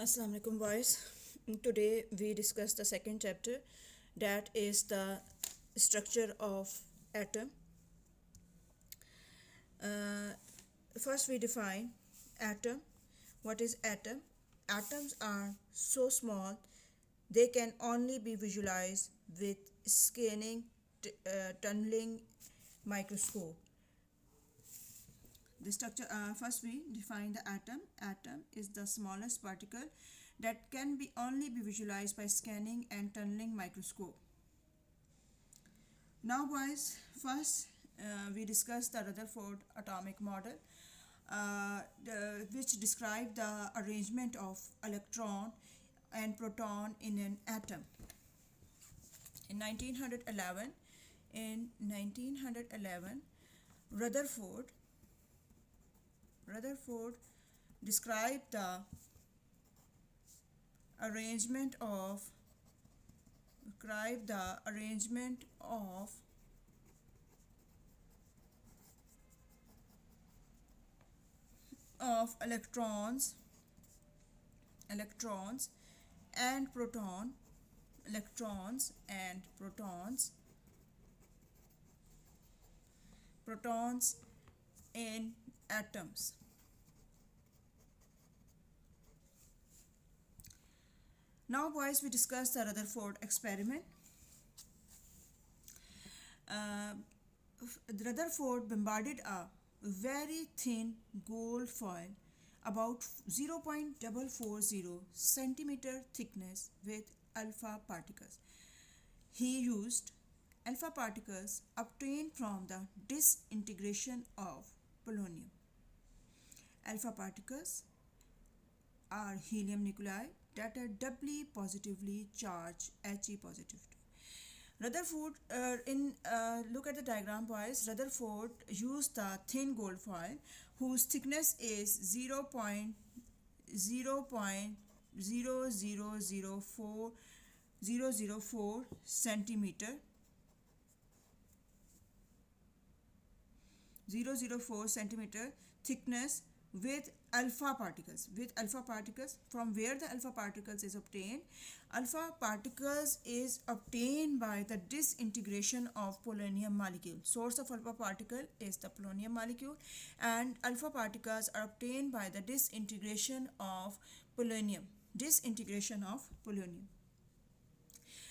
Assalamu alaikum boys. Today we discuss the second chapter, that is the structure of atom. Uh, First we define atom. What is atom? Atoms are so small they can only be visualized with scanning tunneling microscope. The structure, first we define the atom. Atom is the smallest particle that can be only be visualized by scanning and tunneling microscope. Now boys, first we discuss the Rutherford atomic model, which describe the arrangement of electron and proton in an atom. In 1911, Rutherford described the arrangement of electrons and protons in atoms. Now boys, we discuss the Rutherford experiment. Rutherford bombarded a very thin gold foil about 0.440 centimeter thickness with alpha particles. He used alpha particles obtained from the disintegration of polonium. Alpha particles are helium nuclei that are doubly positively charged, He positive. Rutherford, look at the diagram boys. Rutherford used the thin gold foil whose thickness is 0.0004004 centimeter 004 centimeter thickness with alpha particles. From where the alpha particles is obtained? Alpha particles is obtained by the disintegration of polonium molecule. Source of alpha particle is the polonium molecule, and alpha particles are obtained by the disintegration of polonium.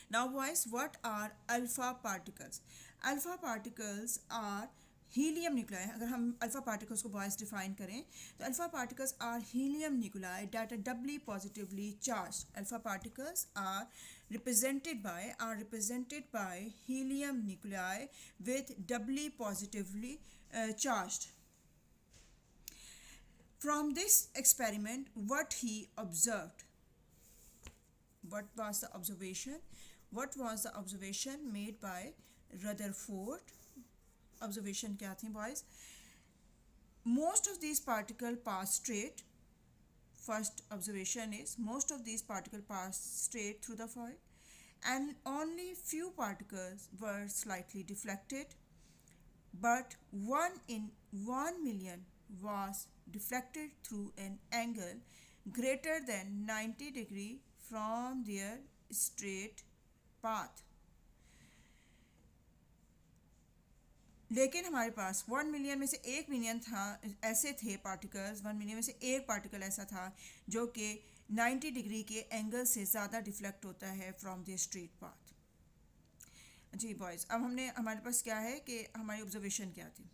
Now boys, what are alpha particles? Alpha particles are helium nuclei. अगर हम alpha particles को boys define करें तो alpha particles are helium nuclei that are doubly positively charged. Alpha particles are represented by helium nuclei with doubly positively charged. From this experiment, what he observed? What was the observation made by Rutherford? Observation क्या थी boys? Most of these particles pass straight. First observation is most of these particles pass straight through the foil, and only few particles were slightly deflected, but 1 in 1 million was deflected through an angle greater than 90 degree from their straight path. लेकिन हमारे पास 1 million में से 1 million था ऐसे थे particles. 1 million में से एक पार्टिकल ऐसा था जो कि 90 डिग्री के एंगल से ज़्यादा डिफ्लेक्ट होता है फ्रॉम द स्ट्रेट पाथ. जी बॉयज़, अब हमारे पास क्या है कि हमारी ऑब्जर्वेशन क्या थी?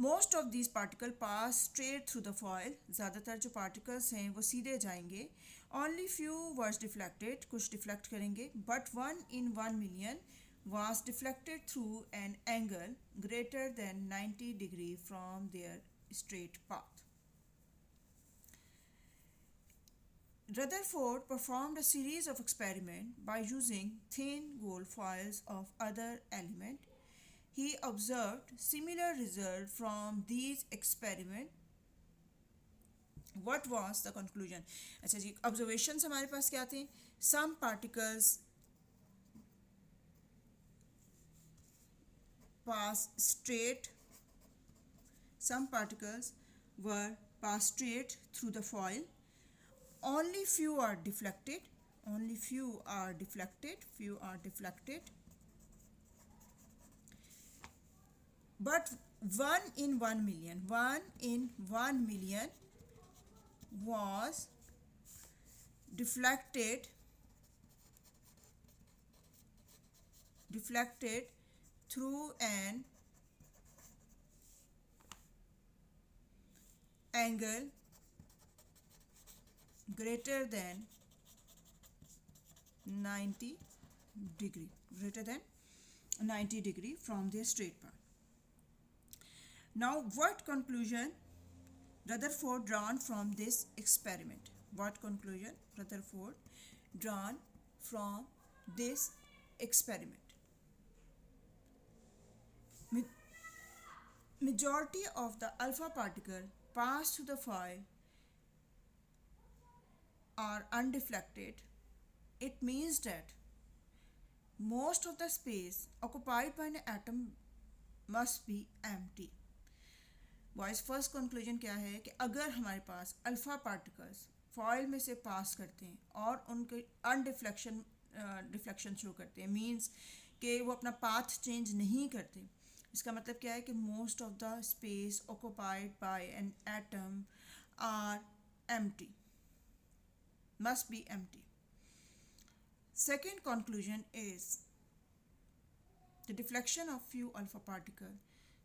Most of these particle pass straight through the foil. ज़्यादातर जो पार्टिकल्स हैं वो सीधे जाएंगे. ओनली फ्यू वर्स डिफ्लेक्टेड, कुछ डिफ्लेक्ट करेंगे, but 1 in 1 million was deflected through an angle greater than 90 degree from their straight path. Rutherford performed a series of experiments by using thin gold foils of other element. He observed similar results from these experiments. What was the conclusion? अच्छा जी, observations हमारे पास क्या थे? Some particles pass straight. Some particles were passed straight through the foil. only few are deflected, only few are deflected, few are deflected, but 1 in 1 million, 1 in 1 million was deflected through an angle greater than 90 degree, greater than 90 degree from their straight path. Now, what conclusion Rutherford drawn from this experiment? What conclusion Rutherford drawn from this experiment? Majority of the alpha particle passed through the foil are undeflected. It means that most of the space occupied by an atom must be empty. Boys first conclusion क्या है कि अगर हमारे पास alpha particles foil में से पास करते हैं और उनके डिफ्लेक्शन शो करते हैं, मींस कि वो अपना पाथ चेंज नहीं करते, इसका मतलब क्या है कि most of the space occupied by an atom are empty, must be empty. Second conclusion is the deflection of few alpha particles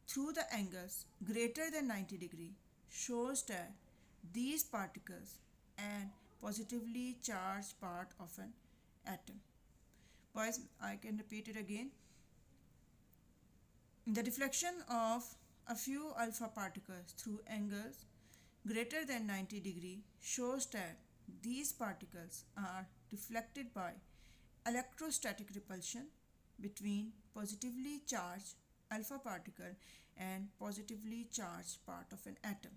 through the angles greater than 90 degree shows that these particles and positively charged part of an atom. Boys, I can repeat it again. The deflection of a few alpha particles through angles greater than 90 degree shows that these particles are deflected by electrostatic repulsion between positively charged alpha particle and positively charged part of an atom.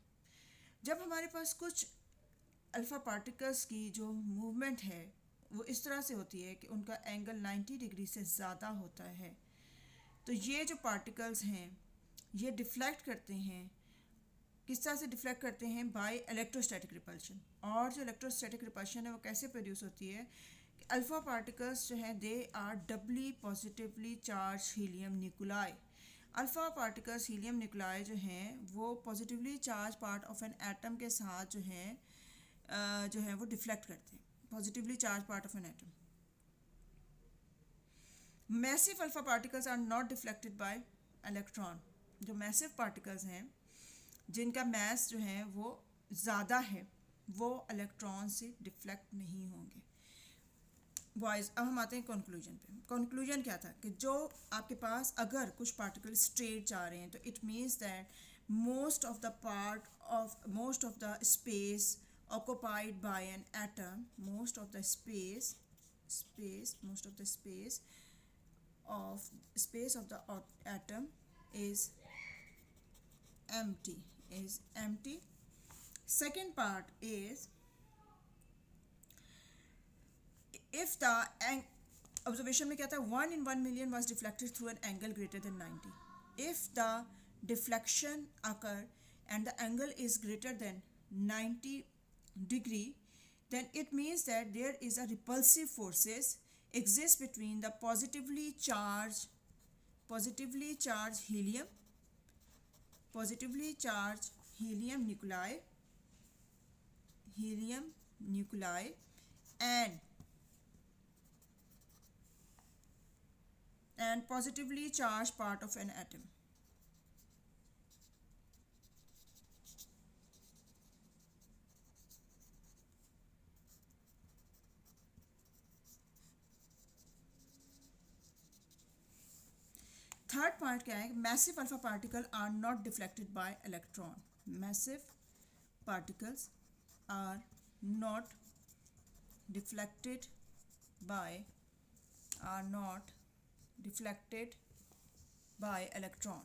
जब हमारे पास कुछ alpha particles की जो movement है वो इस तरह से होती है कि उनका एंगल 90 डिग्री से ज़्यादा होता है, तो ये जो पार्टिकल्स हैं ये डिफ्लेक्ट करते हैं। किस तरह से डिफ्लेक्ट करते हैं? By electrostatic repulsion. और जो इलेक्ट्रोस्टैटिक रिपल्शन है वो कैसे प्रोड्यूस होती है? अल्फ़ा पार्टिकल्स जो हैं they are doubly positively charged helium nuclei. Alpha particles helium nuclei जो हैं वो positively charged part of an atom के साथ जो है वो डिफ्लेक्ट करते हैं, positively charged part of an atom. Massive alpha particles are not deflected by electron. जो मैसिव पार्टिकल्स हैं जिनका मैस जो है वो ज़्यादा है वो इलेक्ट्रॉन से डिफ्लेक्ट नहीं होंगे। बॉयज़, अब हम आते हैं कंक्लूजन पे। कंक्लूजन क्या था कि जो आपके पास अगर कुछ पार्टिकल स्ट्रेट जा रहे हैं तो it means that most of the space occupied by an atom, most of the space of the atom is empty. Second part is if the observation में क्या था, 1 in 1 million was deflected through an angle greater than 90. If the deflection occur and the angle is greater than 90 degree, then it means that there is a repulsive forces exist between the positively charged helium nuclei and positively charged part of an atom. Third point क्या है? Massive alpha particle are not deflected by electron. Massive particles are not deflected by electron,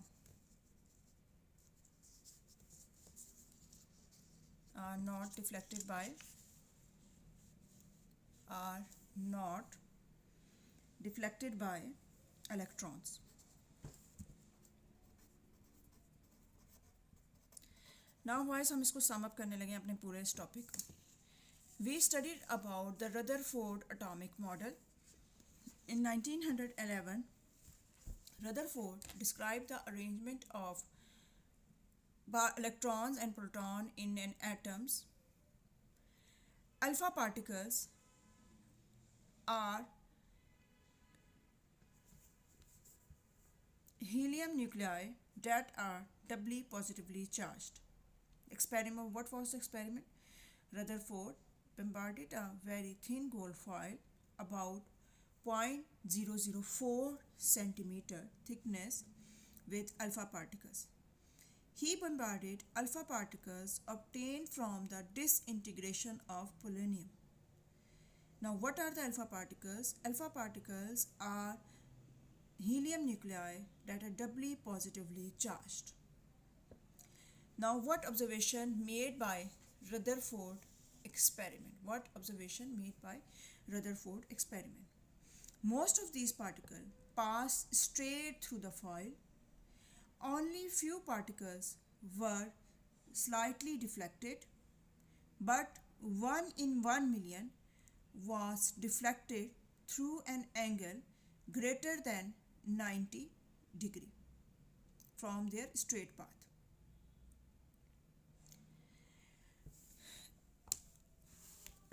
are not deflected by electrons. Now boys, हम इसको sum up करने लगे अपने पूरे इस topic को। We studied about the Rutherford atomic model. In 1911, Rutherford described the arrangement of electrons and protons in an atoms. Alpha particles are helium nuclei that are doubly positively charged. Experiment. What was the experiment? Rutherford bombarded a very thin gold foil about 0.004 centimeter thickness with alpha particles. He bombarded alpha particles obtained from the disintegration of polonium. Now, what are the alpha particles? Alpha particles are helium nuclei that are doubly positively charged. Now, what observation made by Rutherford experiment? What observation made by Rutherford experiment? Most of these particles pass straight through the foil. Only few particles were slightly deflected, but 1 in 1 million was deflected through an angle greater than 90 degree from their straight path.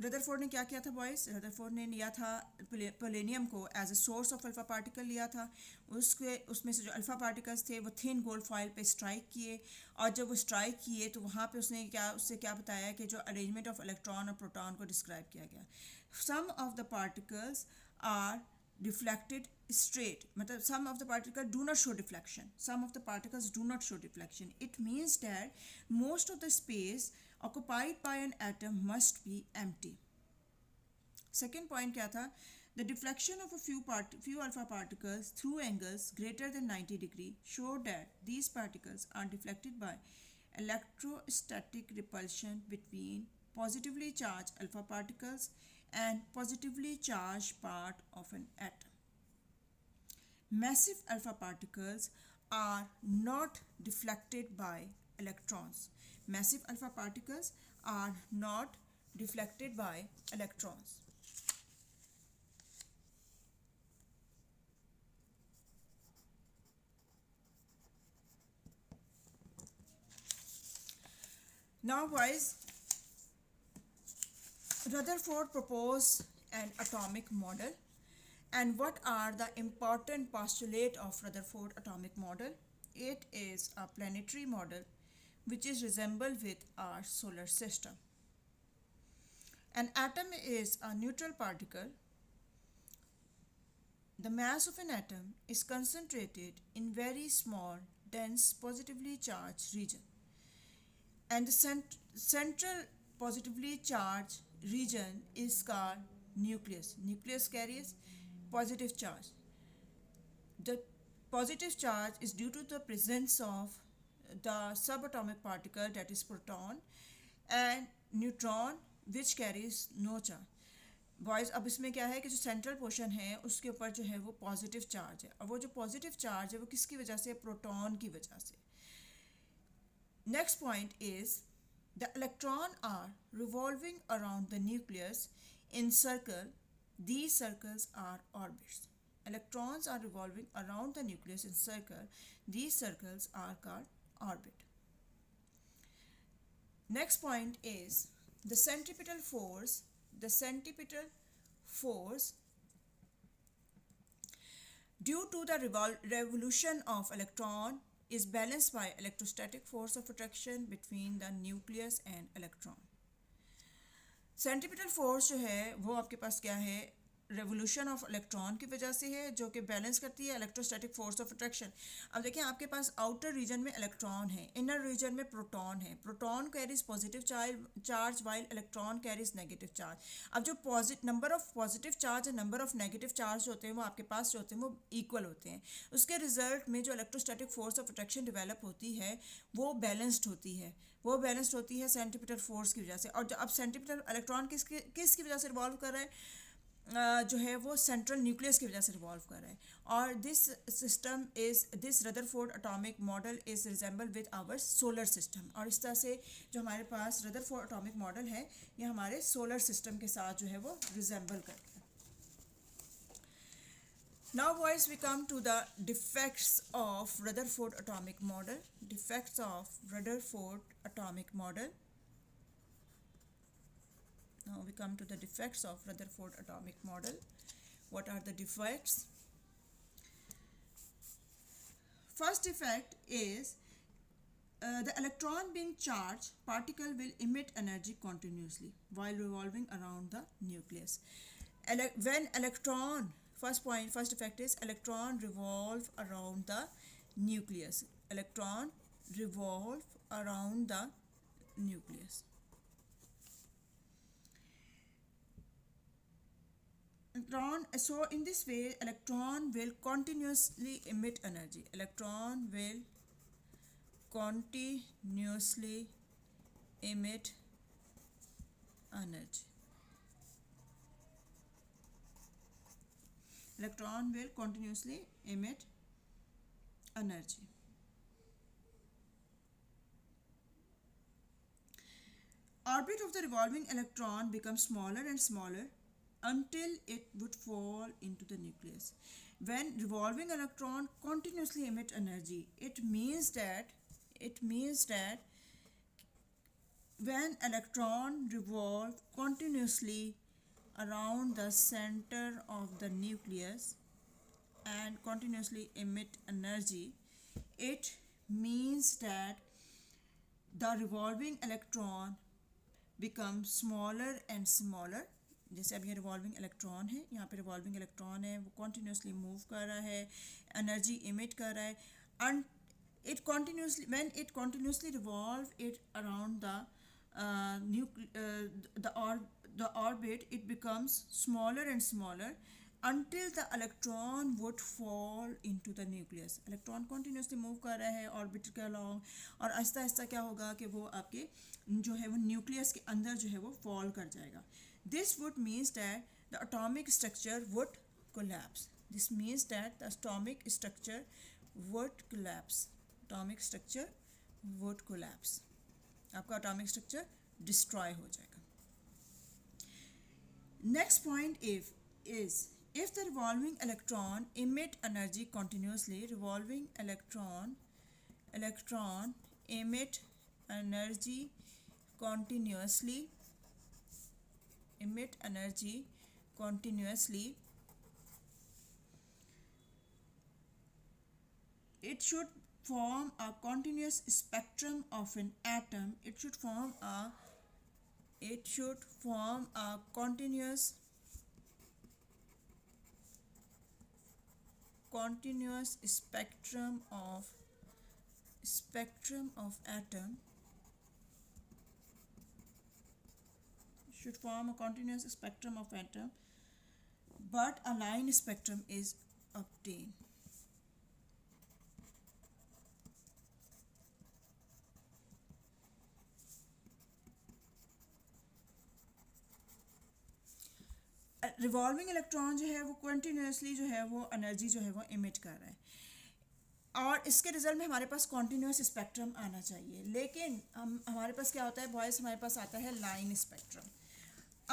Rutherford ने क्या किया था boys? Rutherford ने लिया था polonium को as a source of alpha particle लिया था। उसमें से जो अल्फ़ा पार्टिकल्स थे वो थिन गोल्ड फॉइल पे स्ट्राइक किए, और जब वो स्ट्राइक किए तो वहाँ पे उससे क्या बताया कि जो अरेंजमेंट ऑफ इलेक्ट्रॉन और प्रोटॉन को डिस्क्राइब किया गया। Some of the particles are deflected straight, matlab some of the particles do not show deflection. Some of the particles do not show deflection. It means that most of the space occupied by an atom must be empty. Second point क्या था? The deflection of a few alpha particles through angles greater than 90 degree showed that these particles are deflected by electrostatic repulsion between positively charged alpha particles and positively charged part of an atom. Massive alpha particles are not deflected by electrons. Massive alpha particles are not deflected by electrons. Now, guys, Rutherford proposed an atomic model. And what are the important postulates of Rutherford atomic model? It is a planetary model which is resembled with our solar system. An atom is a neutral particle. The mass of an atom is concentrated in very small, dense, positively charged region. And the central positively charged region is called nucleus. Nucleus carries positive charge. The positive charge is due to the presence of the subatomic particle, that is proton, and neutron, which carries no charge. Boys, अब इसमें क्या है कि जो central portion है उसके ऊपर जो है वो पॉजिटिव चार्ज है, और वो जो पॉजिटिव चार्ज है वो किसकी वजह से? प्रोटॉन की वजह से. Next point is the electrons are revolving around the nucleus in circle. These circles are orbits. Electrons are revolving around the nucleus in circle. These circles are called orbit. Next point is the centripetal force. The centripetal force due to the revolution of electron is balanced by electrostatic force of attraction between the nucleus and electron. Centripetal force जो है वो आपके पास क्या है? Revolution of electron की वजह से है, जो कि बैलेंस करती है इलेक्ट्रोस्टैटिक फोर्स ऑफ अट्रैक्शन. अब देखिए, आपके पास आउटर रीजन में इलेक्ट्रॉन है, इनर रीजन में प्रोटॉन है. Proton carries positive charge while electron carries negative charge. अब जो नंबर ऑफ पॉजिटिव चार्ज और नंबर ऑफ नेगेटिव चार्ज होते हैं वो आपके पास जो होते हैं वो इक्वल होते हैं. उसके रिजल्ट में जो electrostatic force of attraction develop होती है वो बैलेंस्ड होती है. वो बैलेंस्ड होती है सेंट्रीपिटल फोर्स की वजह से. और अब सेंट्रीपिटल इलेक्ट्रॉन किसकी वजह से रिवॉल्व कर रहा है? जो है वो सेंट्रल न्यूक्लियस की वजह से रिवॉल्व कर रहा है। और this Rutherford atomic model is resemble with our solar system. और इस तरह से जो हमारे पास रदरफोर्ड एटॉमिक मॉडल है ये हमारे सोलर सिस्टम के साथ जो है वो रिजेंबल करता है। Now boys, we come to the defects of Rutherford atomic model. Defects of Rutherford atomic model. Now we come to the defects of Rutherford atomic model. What are the defects? First defect is the electron being charged particle will emit energy continuously while revolving around the nucleus. When electron, first effect is electron revolve around the nucleus. Electron revolve around the nucleus. So in this way electron will continuously emit energy. Electron will continuously emit energy. Electron will continuously emit energy. Orbit of the revolving electron becomes smaller and smaller until it would fall into the nucleus. When revolving electron continuously emit energy, it means that when electron revolve continuously around the center of the nucleus and continuously emit energy, it means that the revolving electron becomes smaller and smaller. जैसे अब ये revolving electron है, यहाँ पे revolving electron है, वो continuously move कर रहा है, एनर्जी इमिट कर रहा है, and it continuously, when it continuously revolve it around the orbit, it becomes smaller and smaller until the electron would fall into the nucleus. Electron continuously move कर रहा है orbit के along, और आहिस्ता आहिस्ता क्या होगा कि वो आपके जो है वो न्यूक्लियस के अंदर जो है वो फॉल कर जाएगा. This would means that the atomic structure would collapse. This means that the atomic structure would collapse. Atomic structure would collapse. आपका atomic structure destroy हो जाएगा. Next point is if the revolving electron emit energy continuously, revolving electron emit energy continuously, it should form a continuous spectrum of an atom. It should form a continuous spectrum of atom. Should form a continuous spectrum of atom, but a line spectrum is obtained. Revolving electron जो है वो continuously जो है वो energy जो है वो emit कर रहा है, और इसके रिजल्ट में हमारे पास कॉन्टीन्यूस स्पेक्ट्रम आना चाहिए. लेकिन हमारे पास क्या होता है बॉयज़, हमारे पास आता है लाइन स्पेक्ट्रम.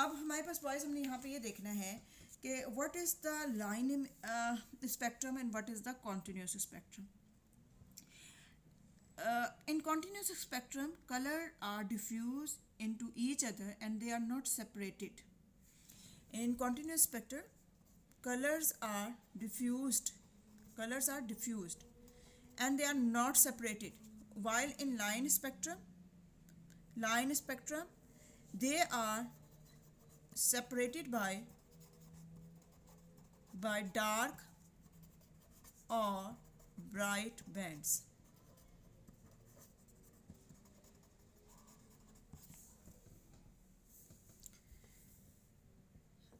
अब हमारे पास बॉयज़ हमने यहाँ पे ये देखना है कि what is the line spectrum and what is the continuous spectrum. In continuous spectrum, color are diffused into each other and they are not separated. In continuous spectrum, colors are diffused and they are not separated. While in line spectrum, they are separated by dark or bright bands.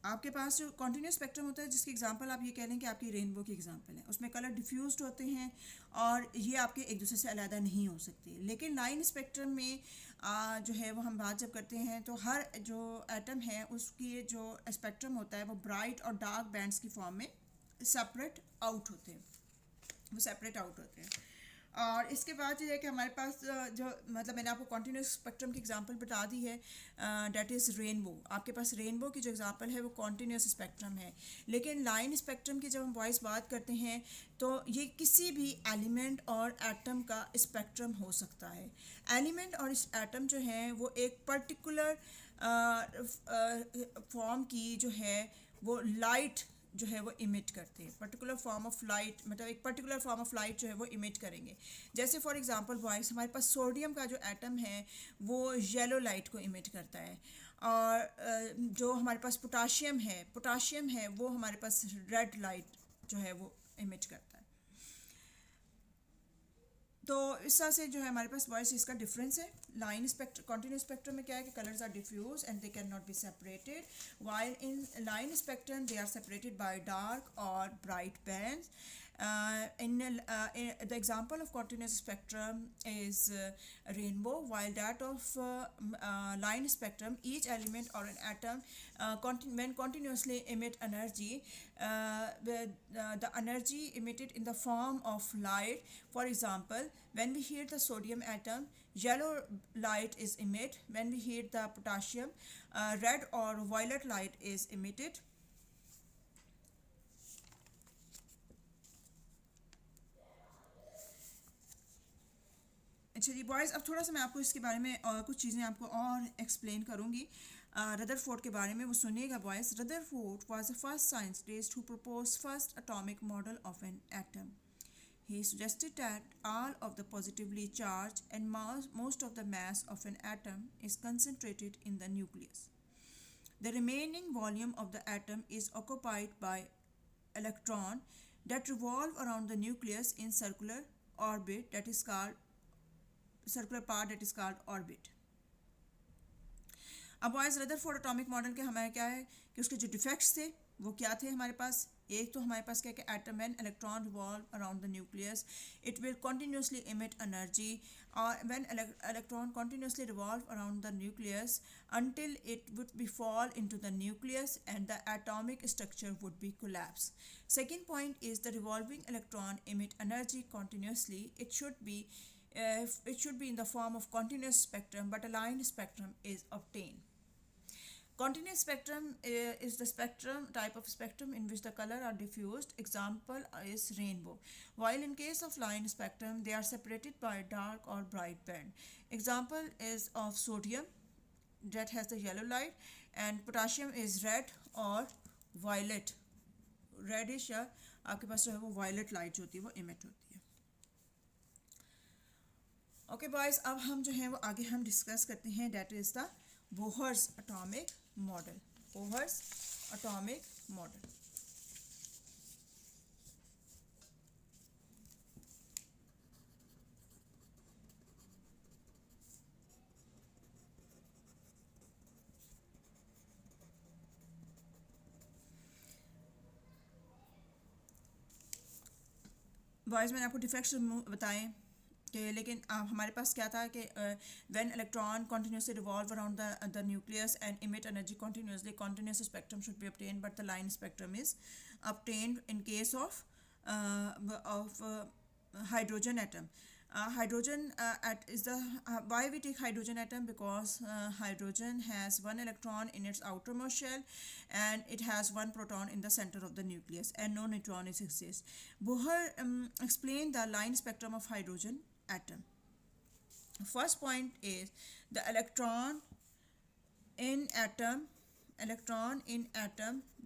आपके पास जो continuous spectrum होता है, जिसकी example आप ये कह लें कि आपकी रेनबो की एग्जांपल है, उसमें कलर डिफ्यूज्ड होते हैं और ये आपके एक दूसरे से अलग नहीं हो सकते। लेकिन लाइन स्पेक्ट्रम में जो है वो हम बात जब करते हैं तो हर जो एटम है उसकी जो स्पेक्ट्रम होता है वो ब्राइट और डार्क बैंड्स की फॉर्म में सेपरेट आउट होते हैं, वो सेपरेट आउट होते हैं। और इसके बाद ये है कि हमारे पास जो मतलब मैंने आपको कॉन्टीन्यूस स्पेक्ट्रम की एग्जांपल बता दी है, डेट इज़ रेनबो। आपके पास रेनबो की जो एग्जांपल है वो कॉन्टीन्यूस स्पेक्ट्रम है। लेकिन लाइन स्पेक्ट्रम की जब हम वॉइस बात करते हैं तो ये किसी भी एलिमेंट और एटम का स्पेक्ट्रम हो सकता है। एलिमेंट और एटम जो हैं वो एक पर्टिकुलर फॉर्म की जो है वो लाइट जो है वो इमिट करते हैं, पर्टिकुलर फॉर्म ऑफ लाइट, मतलब एक पर्टिकुलर फॉर्म ऑफ लाइट जो है वो इमिट करेंगे। जैसे फॉर एग्जांपल बॉयज़, हमारे पास सोडियम का जो एटम है वो येलो लाइट को इमिट करता है, और जो हमारे पास पोटाशियम है वो हमारे पास रेड लाइट जो है वो इमिट करता है। तो इस तरह से जो है हमारे पास बॉयज़ इसका डिफरेंस है। लाइन स्पेक्ट्र कॉन्टिन्यूस स्पेक्ट्रम में क्या है कि colours are diffuse and they can not be separated, while in line spectrum they are separated by dark और bright bands. The example of continuous spectrum is rainbow, while that of line spectrum, each element or an atom when continuously emit energy, the energy emitted in the form of light. For example, when we heat the sodium atom, yellow light is emitted. When we heat the potassium, red or violet light is emitted. अच्छा जी boys, अब थोड़ा सा मैं आपको इसके बारे में कुछ चीज़ें आपको और एक्सप्लेन करूँगी रदरफोर्ड के बारे में, वो सुनिएगा boys. Rutherford was the first scientist who propose first atomic model of an atom. He suggested that all of the positively charged and most of the mass of an atom is concentrated in the nucleus. The remaining volume of the atom is occupied by electrons that revolve around the nucleus in circular part that is called orbit. अब boys Rutherford atomic model के हमारे क्या है कि उसके जो defects थे वो क्या थे हमारे पास. एक तो हमारे पास क्या है कि atom when electron revolve around the nucleus it will continuously emit energy, और when electron continuously revolve around the nucleus until it would be fall into the nucleus and the atomic structure would be collapse. Second point is the revolving electron emit energy continuously. It should be in the form of continuous spectrum, but a line spectrum is obtained. Continuous spectrum is the spectrum type of spectrum in which the color are diffused. Example is rainbow. While in case of line spectrum, they are separated by dark or bright band. Example is of sodium that has the yellow light, and potassium is red or violet. Reddish या आपके पास जो है वो violet light जो होती है वो emit होती है. ओके बॉयज़, अब हम जो है वो आगे हम डिस्कस करते हैं, that is the Bohr's atomic model. Bohr's atomic model. Boys मैंने आपको डिफेक्ट्स बताएं कि, लेकिन हमारे पास क्या था कि when electron continuously revolve around the nucleus and emit energy continuously, continuous spectrum should be obtained, but the line spectrum is obtained in case of hydrogen atom. Hydrogen is the why we take hydrogen atom, because hydrogen has one electron in its outermost shell and it has one proton in the center of the nucleus and no neutron exists. Bohr explained the line spectrum of hydrogen atom. First point is the electron in atom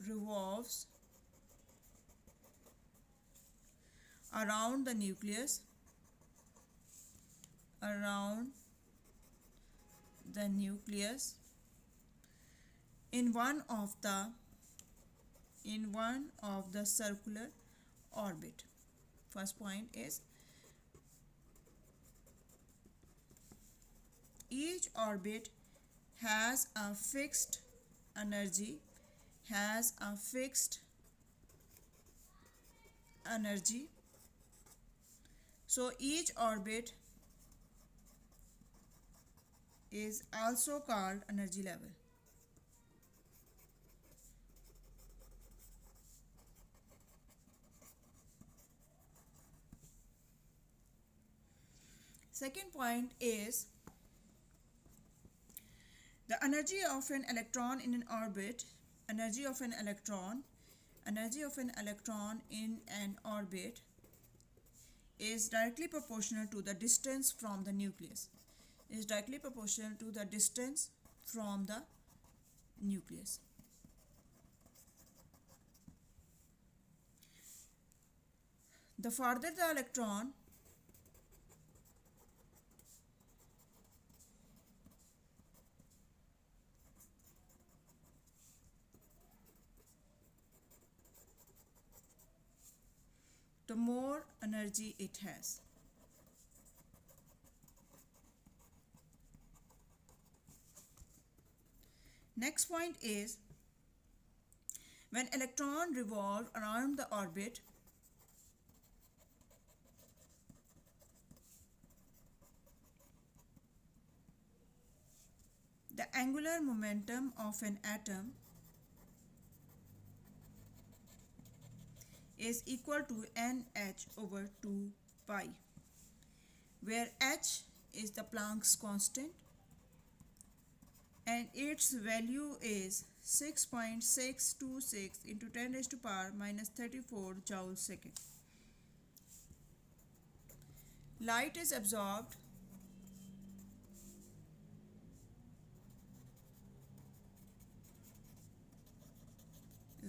revolves around the nucleus in one of the circular orbit. First point is each orbit has a fixed energy has a fixed energy, so each orbit is also called energy level. Second point is the energy of an electron in an orbit. Energy of an electron in an orbit is directly proportional to the distance from the nucleus. Is directly proportional to the distance from the nucleus. The farther the electron, the more energy it has. Next point is when electron revolve around the orbit, the angular momentum of an atom is equal to nh over 2 pi, where h is the Planck's constant and its value is 6.626 into 10 raised to power minus 34 joule second. Light is absorbed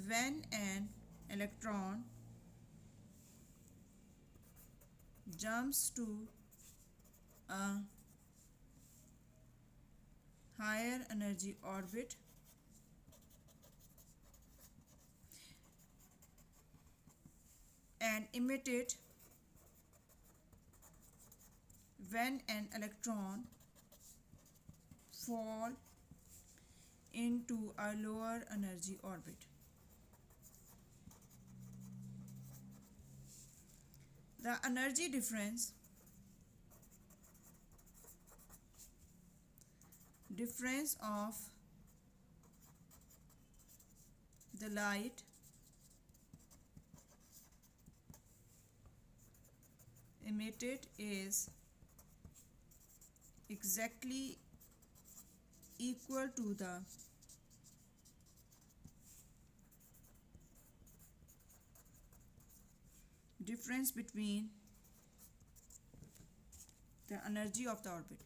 when an electron jumps to a higher energy orbit and emitted when an electron fall into a lower energy orbit. The energy difference of the light emitted is exactly equal to the difference between the energy of the orbit.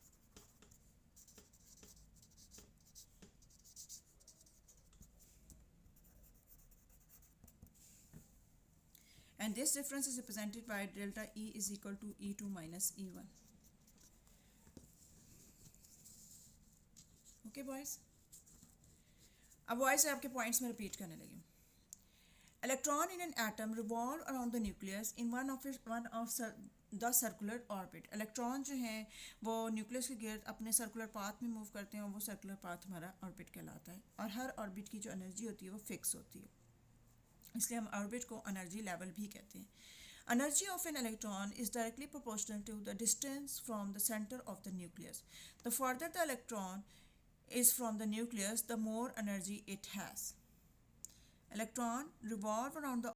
And this difference is represented by delta E is equal to E2 minus E1. Okay boys, अब boys से आपके points में repeat करने लगी. Electron in an atom revolve around the nucleus in one of the circular orbit. Electron जो हैं वो nucleus के गिर्द अपने सर्कुलर पाथ में मूव करते हैं और वो सर्कुलर पाथ हमारा ऑर्बिट कहलाता है. और हर ऑर्बिट की जो एनर्जी होती है वो फिक्स होती है, इसलिए हम ऑर्बिट को एनर्जी लेवल भी कहते हैं. Energy of an electron is directly proportional to the distance from the center of the nucleus. The further the electron is from the nucleus, the more energy it has. Electron revolve around the